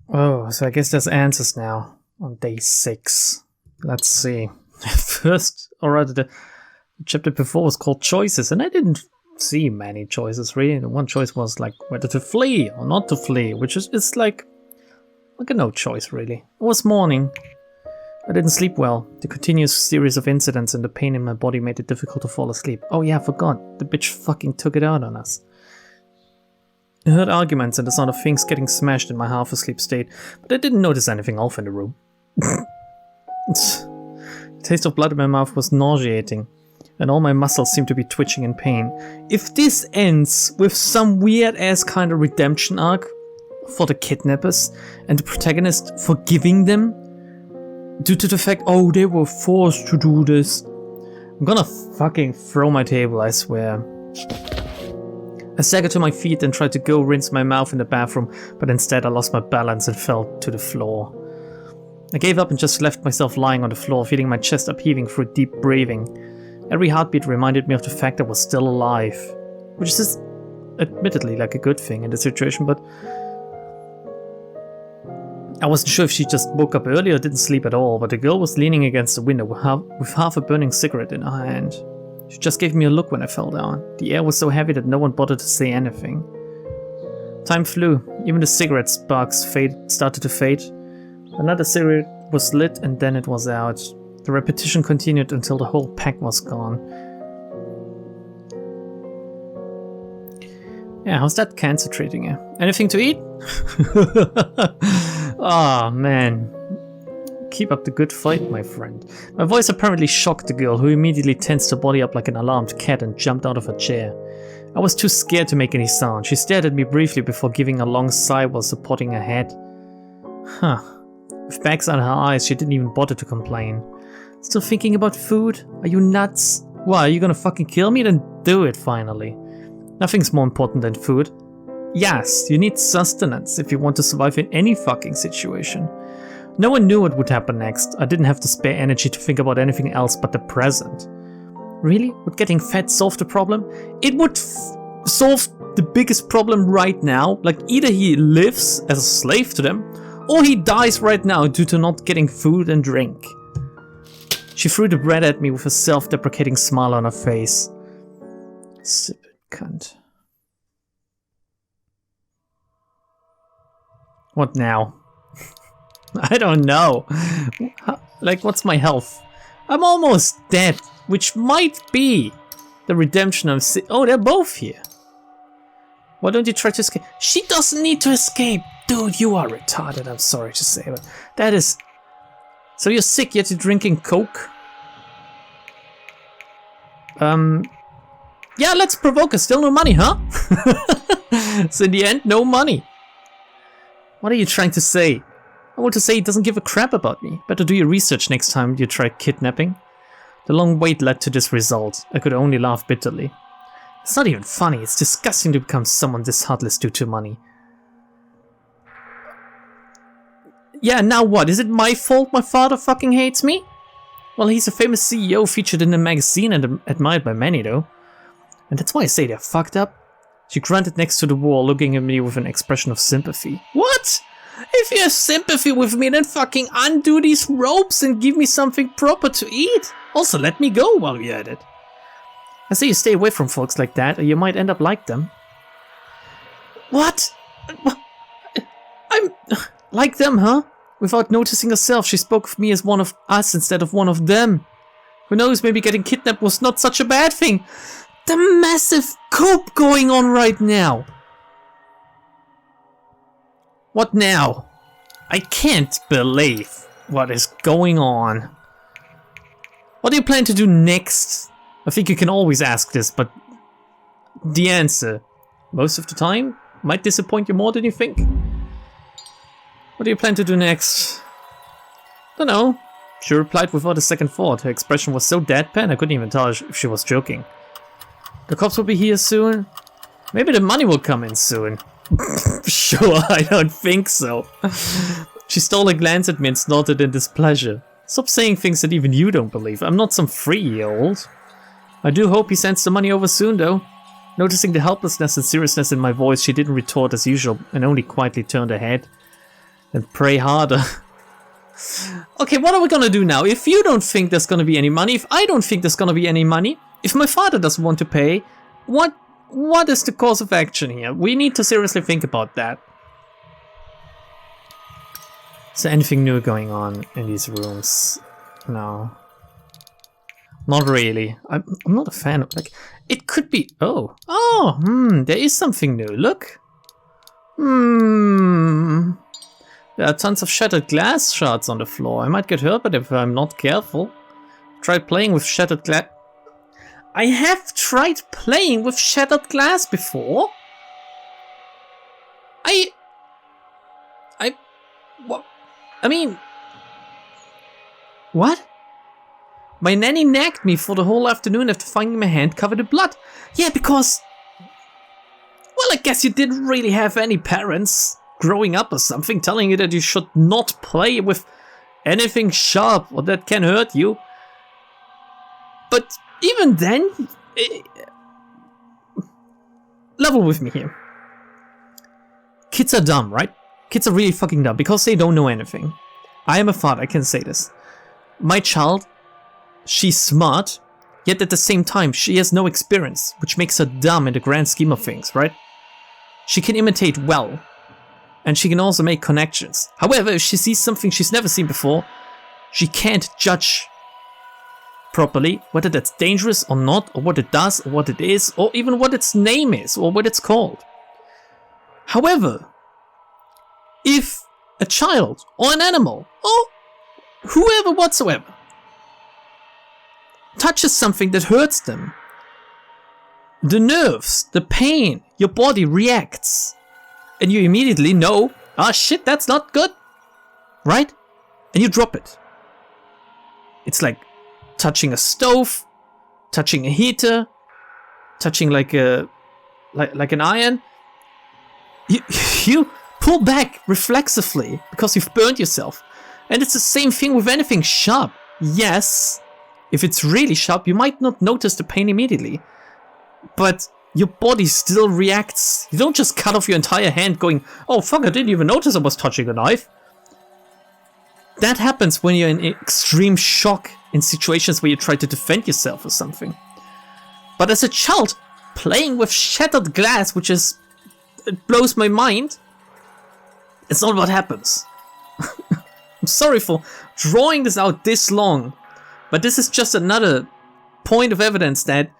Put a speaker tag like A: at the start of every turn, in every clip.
A: Oh, so I guess there's answers now on day 6. Let's see. First, or rather, the chapter before was called Choices, and I didn't see many choices really. The one choice was like whether to flee or not to flee, which is like a no choice really. It was morning. I didn't sleep well. The continuous series of incidents and the pain in my body made it difficult to fall asleep. Oh yeah, I forgot. The bitch fucking took it out on us. I heard arguments and the sound of things getting smashed in my half-asleep state, but I didn't notice anything off in the room. The taste of blood in my mouth was nauseating, and all my muscles seemed to be twitching in pain. If this ends with some weird-ass kind of redemption arc for the kidnappers, and the protagonist forgiving them due to the fact, oh, they were forced to do this, I'm gonna fucking throw my table, I swear. I staggered to my feet and tried to go rinse my mouth in the bathroom, but instead I lost my balance and fell to the floor. I gave up and just left myself lying on the floor, feeling my chest upheaving through deep breathing. Every heartbeat reminded me of the fact I was still alive, which is admittedly like a good thing in this situation, but I wasn't sure if she just woke up early or didn't sleep at all, but the girl was leaning against the window with half a burning cigarette in her hand. She just gave me a look when I fell down. The air was so heavy that no one bothered to say anything. Time flew. Even the cigarette sparks started to fade. Another cigarette was lit and then it was out. The repetition continued until the whole pack was gone. Yeah, how's that cancer treating you? Anything to eat? Oh man. Keep up the good fight, my friend. My voice apparently shocked the girl, who immediately tensed her body up like an alarmed cat and jumped out of her chair. I was too scared to make any sound. She stared at me briefly before giving a long sigh while supporting her head. Huh. With bags under her eyes, she didn't even bother to complain. Still thinking about food? Are you nuts? Why, are you gonna fucking kill me? Then do it finally. Nothing's more important than food. Yes, you need sustenance if you want to survive in any fucking situation. No one knew what would happen next. I didn't have to spare energy to think about anything else but the present. Really? Would getting fat solve the problem? It would solve the biggest problem right now. Like, either he lives as a slave to them, or he dies right now due to not getting food and drink. She threw the bread at me with a self-deprecating smile on her face. Stupid cunt. What now? I don't know. Like, what's my health? I'm almost dead, which might be the redemption of oh, they're both here. Why don't you try to escape? She doesn't need to escape. Dude, you are retarded, I'm sorry to say, but that is... So you're sick yet you're drinking Coke? Yeah, let's provoke her. Still no money, huh? So in the end, no money. What are you trying to say? I want to say he doesn't give a crap about me. Better do your research next time you try kidnapping. The long wait led to this result. I could only laugh bitterly. It's not even funny. It's disgusting to become someone this heartless due to money. Yeah, now what? Is it my fault my father fucking hates me? Well, he's a famous CEO featured in a magazine and admired by many, though. And that's why I say they're fucked up. She grunted next to the wall, looking at me with an expression of sympathy. What? If you have sympathy with me, then fucking undo these ropes and give me something proper to eat. Also, let me go while you're at it. I say you stay away from folks like that, or you might end up like them. What? I'm like them, huh? Without noticing herself, she spoke of me as one of us instead of one of them. Who knows, maybe getting kidnapped was not such a bad thing. The massive coup going on right now. What now? I can't believe what is going on. What do you plan to do next? I think you can always ask this, but the answer, most of the time, might disappoint you more than you think. What do you plan to do next? Don't know. She replied without a second thought. Her expression was so deadpan I couldn't even tell if she was joking. The cops will be here soon. Maybe the money will come in soon. Sure, I don't think so. She stole a glance at me and snorted in displeasure. Stop saying things that even you don't believe. I'm not some 3-year-old. I do hope he sends the money over soon, though. Noticing the helplessness and seriousness in my voice, she didn't retort as usual and only quietly turned her head. And pray harder. Okay, what are we gonna do now? If you don't think there's gonna be any money, if I don't think there's gonna be any money, if my father doesn't want to pay, what is the course of action here? We need to seriously think about that. Is there anything new going on in these rooms? No. Not really. I'm not a fan of, like, it could be, there is something new, look. There are tons of shattered glass shards on the floor. I might get hurt, but if I'm not careful. Tried playing with shattered glass. I have tried playing with shattered glass before. What? I mean, what? My nanny nagged me for the whole afternoon after finding my hand covered in blood. Yeah, because, well, I guess you didn't really have any parents growing up or something telling you that you should not play with anything sharp or that can hurt you. But even then, level with me here. Kids are dumb, right? Kids are really fucking dumb because they don't know anything. I am a father, I can say this. My child, she's smart, yet at the same time she has no experience, which makes her dumb in the grand scheme of things, right? She can imitate well, and she can also make connections. However, if she sees something she's never seen before, she can't judge properly whether that's dangerous or not, or what it does, or what it is, or even what its name is, or what it's called. However, if a child, or an animal, or whoever whatsoever, touches something that hurts them, the nerves, the pain, your body reacts. And you immediately know, ah shit, that's not good. Right? And you drop it. It's like touching a stove, touching a heater, touching like an iron. You pull back reflexively because you've burned yourself. And it's the same thing with anything sharp. Yes, if it's really sharp, you might not notice the pain immediately. But your body still reacts. You don't just cut off your entire hand going, oh fuck, I didn't even notice I was touching a knife. That happens when you're in extreme shock in situations where you try to defend yourself or something. But as a child, playing with shattered glass, which is, it blows my mind, it's not what happens. I'm sorry for drawing this out this long, but this is just another point of evidence that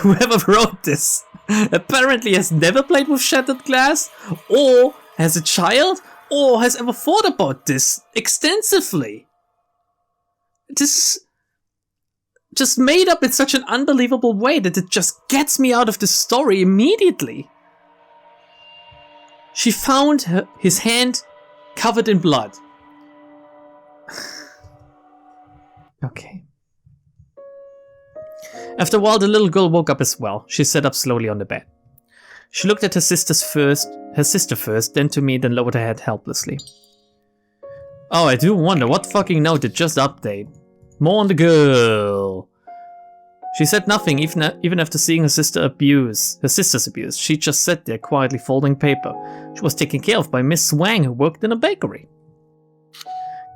A: whoever wrote this apparently has never played with shattered glass, or as a child, or has ever thought about this extensively. This is just made up in such an unbelievable way that it just gets me out of the story immediately. She found his hand covered in blood. Okay. After a while, the little girl woke up as well. She sat up slowly on the bed. She looked at her sister first, then to me, then lowered her head helplessly. Oh, I do wonder what fucking note did just update. More on the girl. She said nothing, even after seeing her sister's abuse. She just sat there quietly folding paper. She was taken care of by Miss Wang, who worked in a bakery.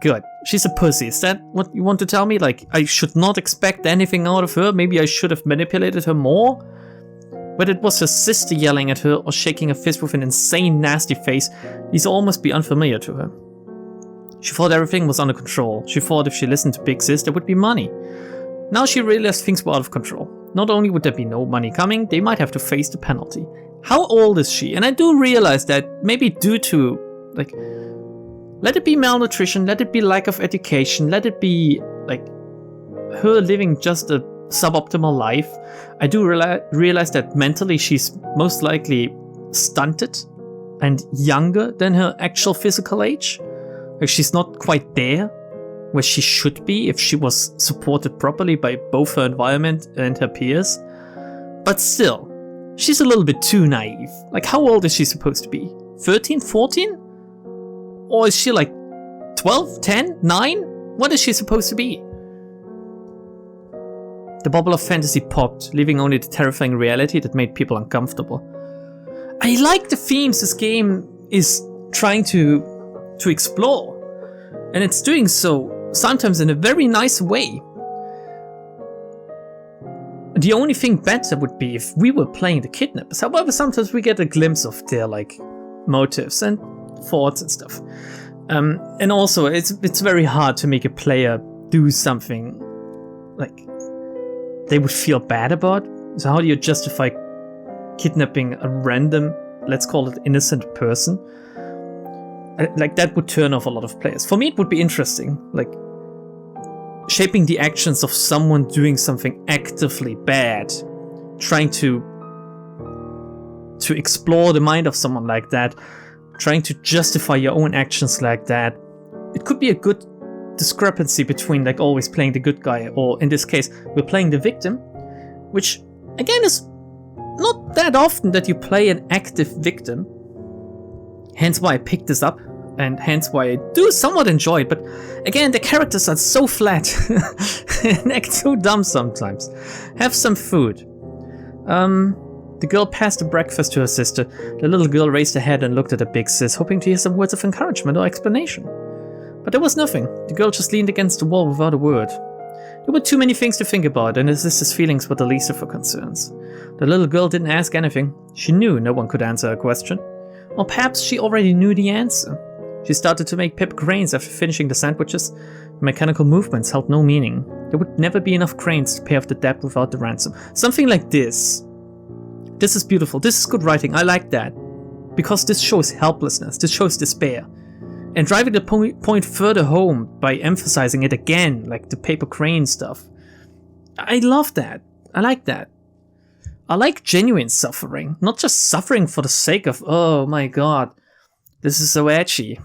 A: Good. She's a pussy. Is that what you want to tell me? Like, I should not expect anything out of her? Maybe I should have manipulated her more? Whether it was her sister yelling at her or shaking her fist with an insane, nasty face, these all must be unfamiliar to her. She thought everything was under control. She thought if she listened to Big Sis, there would be money. Now she realized things were out of control. Not only would there be no money coming, they might have to face the penalty. How old is she? And I do realize that maybe due to, like, let it be malnutrition, let it be lack of education, let it be, like, her living just a suboptimal life. I do realize that mentally she's most likely stunted and younger than her actual physical age. Like, she's not quite there where she should be if she was supported properly by both her environment and her peers. But still, she's a little bit too naive. Like, how old is she supposed to be? 13, 14? Or is she like 12, 10, 9? What is she supposed to be? The bubble of fantasy popped, leaving only the terrifying reality that made people uncomfortable. I like the themes this game is trying to to explore. And it's doing so sometimes in a very nice way. The only thing better would be if we were playing the kidnappers. However, sometimes we get a glimpse of their like motives and thoughts and stuff. And also, it's very hard to make a player do something like they would feel bad about. So how do you justify kidnapping a random, let's call it innocent person? Like that would turn off a lot of players. For me, it would be interesting, like shaping the actions of someone doing something actively bad, trying to explore the mind of someone like that, trying to justify your own actions like that. It could be a good discrepancy between like always playing the good guy, or in this case, we're playing the victim, which again is not that often that you play an active victim. Hence why I picked this up, and hence why I do somewhat enjoy it. But again, the characters are so flat and act so dumb sometimes. Have some food. The girl passed the breakfast to her sister. The little girl raised her head and looked at the big sis, hoping to hear some words of encouragement or explanation. But there was nothing. The girl just leaned against the wall without a word. There were too many things to think about, and her sister's feelings were the least of her concerns. The little girl didn't ask anything. She knew no one could answer her question. Or perhaps she already knew the answer. She started to make paper cranes after finishing the sandwiches. The mechanical movements held no meaning. There would never be enough cranes to pay off the debt without the ransom. Something like this. This is beautiful. This is good writing. I like that. Because this shows helplessness. This shows despair. And driving the point further home by emphasizing it again, like the paper crane stuff. I love that. I like that. I like genuine suffering, not just suffering for the sake of, oh my god, this is so edgy.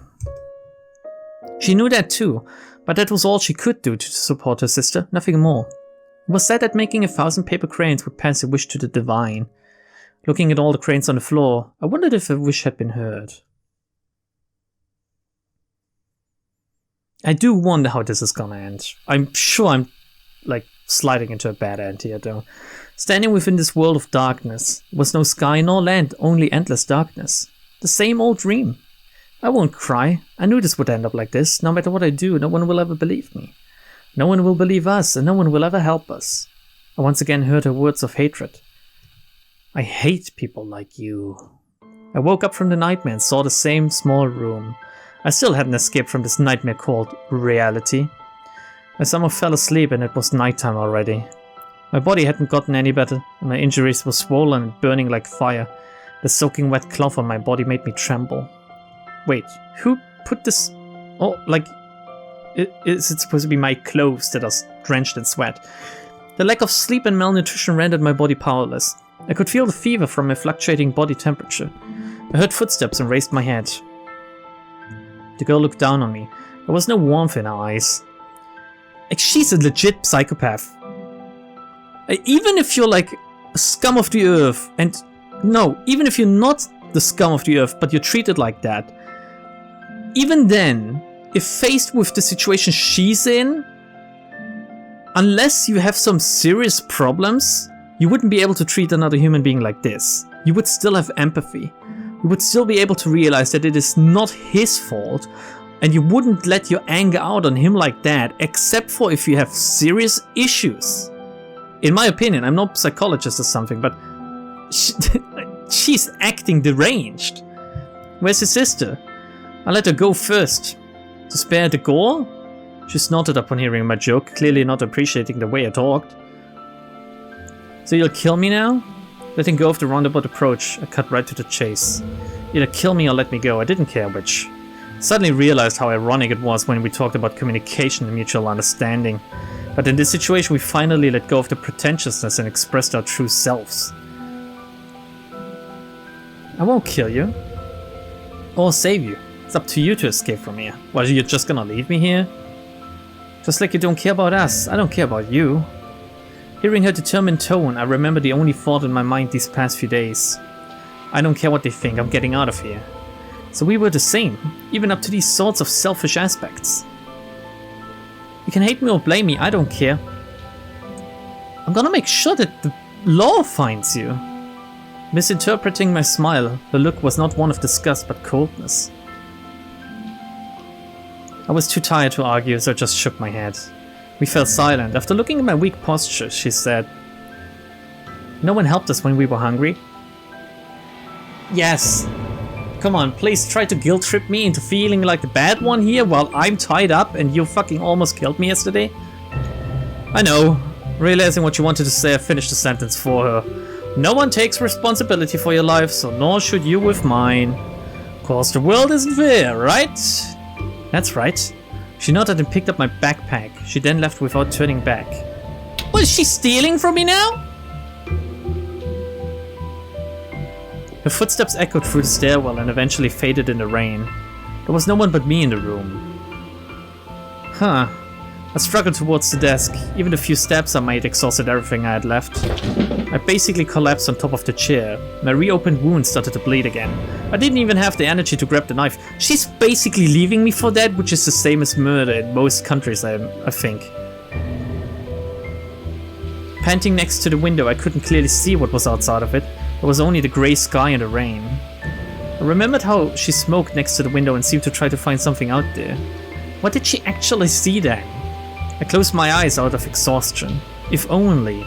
A: She knew that too, but that was all she could do to support her sister, nothing more. It was said that making 1,000 paper cranes would pass a wish to the divine. Looking at all the cranes on the floor, I wondered if a wish had been heard. I do wonder how this is gonna end. I'm sure I'm, like, sliding into a bad end here, though. Standing within this world of darkness, was no sky nor land, only endless darkness. The same old dream. I won't cry. I knew this would end up like this. No matter what I do, no one will ever believe me. No one will believe us, and no one will ever help us. I once again heard her words of hatred. I hate people like you. I woke up from the nightmare and saw the same small room. I still hadn't escaped from this nightmare called reality. I somehow fell asleep and it was nighttime already. My body hadn't gotten any better, and my injuries were swollen and burning like fire. The soaking wet cloth on my body made me tremble. Wait, who put this... Oh, like... Is it supposed to be my clothes that are drenched in sweat? The lack of sleep and malnutrition rendered my body powerless. I could feel the fever from my fluctuating body temperature. I heard footsteps and raised my head. The girl looked down on me. There was no warmth in her eyes. Like, she's a legit psychopath. Even if you're like a scum of the earth, and no, even if you're not the scum of the earth, but you're treated like that, even then, if faced with the situation she's in, unless you have some serious problems, you wouldn't be able to treat another human being like this. You would still have empathy. You would still be able to realize that it is not his fault, and you wouldn't let your anger out on him like that, except for if you have serious issues. In my opinion, I'm not a psychologist or something, but she's acting deranged. Where's his sister? I let her go first. To spare the gore? She snorted upon hearing my joke, clearly not appreciating the way I talked. So you'll kill me now? Letting go of the roundabout approach, I cut right to the chase. Either kill me or let me go, I didn't care which. I suddenly realized how ironic it was when we talked about communication and mutual understanding. But in this situation we finally let go of the pretentiousness and expressed our true selves. I won't kill you. Or save you. It's up to you to escape from here. What, you're just gonna leave me here? Just like you don't care about us, I don't care about you. Hearing her determined tone, I remember the only thought in my mind these past few days. I don't care what they think, I'm getting out of here. So we were the same, even up to these sorts of selfish aspects. You can hate me or blame me, I don't care. I'm gonna make sure that the law finds you. Misinterpreting my smile, the look was not one of disgust but coldness. I was too tired to argue, so I just shook my head. We fell silent. After looking at my weak posture, she said, "No one helped us when we were hungry." Yes. Come on, please try to guilt trip me into feeling like the bad one here while I'm tied up and you fucking almost killed me yesterday? I know. Realizing what you wanted to say, I finished the sentence for her. No one takes responsibility for your life, so nor should you with mine. Of course, the world isn't fair, right? That's right. She nodded and picked up my backpack. She then left without turning back. What, is she stealing from me now? Her footsteps echoed through the stairwell and eventually faded in the rain. There was no one but me in the room. Huh. I struggled towards the desk. Even the few steps I made exhausted everything I had left. I basically collapsed on top of the chair. My reopened wound started to bleed again. I didn't even have the energy to grab the knife. She's basically leaving me for dead, which is the same as murder in most countries, I think. Panting next to the window, I couldn't clearly see what was outside of it. There was only the grey sky and the rain. I remembered how she smoked next to the window and seemed to try to find something out there. What did she actually see then? I closed my eyes out of exhaustion. If only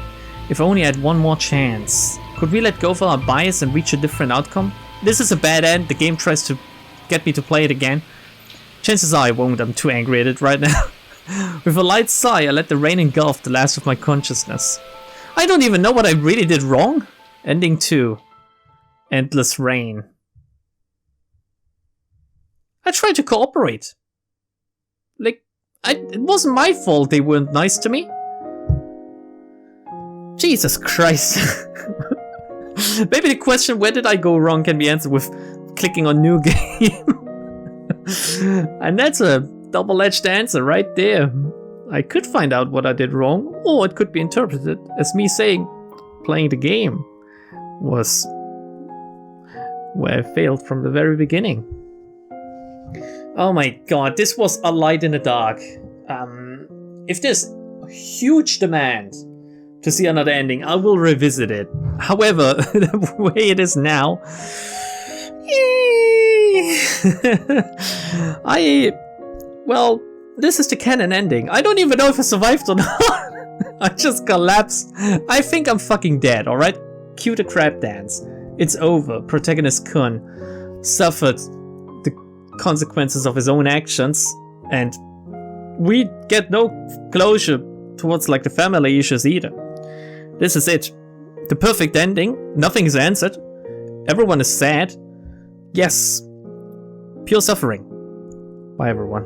A: I had one more chance. Could we let go of our bias and reach a different outcome? This is a bad end. The game tries to get me to play it again. Chances are I won't. I'm too angry at it right now. With a light sigh, I let the rain engulf the last of my consciousness. I don't even know what I really did wrong. Ending 2. Endless rain. I tried to cooperate. Like, it wasn't my fault they weren't nice to me. Jesus Christ. Maybe the question, where did I go wrong, can be answered with clicking on new game. And that's a double-edged answer right there. I could find out what I did wrong, or it could be interpreted as me saying playing the game was where I failed from the very beginning. Oh my god, this was a light in the dark. If there's a huge demand to see another ending, I will revisit it. However, the way it is now, well, this is the canon ending. I don't even know if I survived or not. I just collapsed. I think I'm fucking dead, alright? Cue the crab dance. It's over. Protagonist Kun suffered the consequences of his own actions, and we get no closure towards like the family issues either. This is it. The perfect ending. Nothing is answered. Everyone is sad. Yes. Pure suffering. Bye everyone.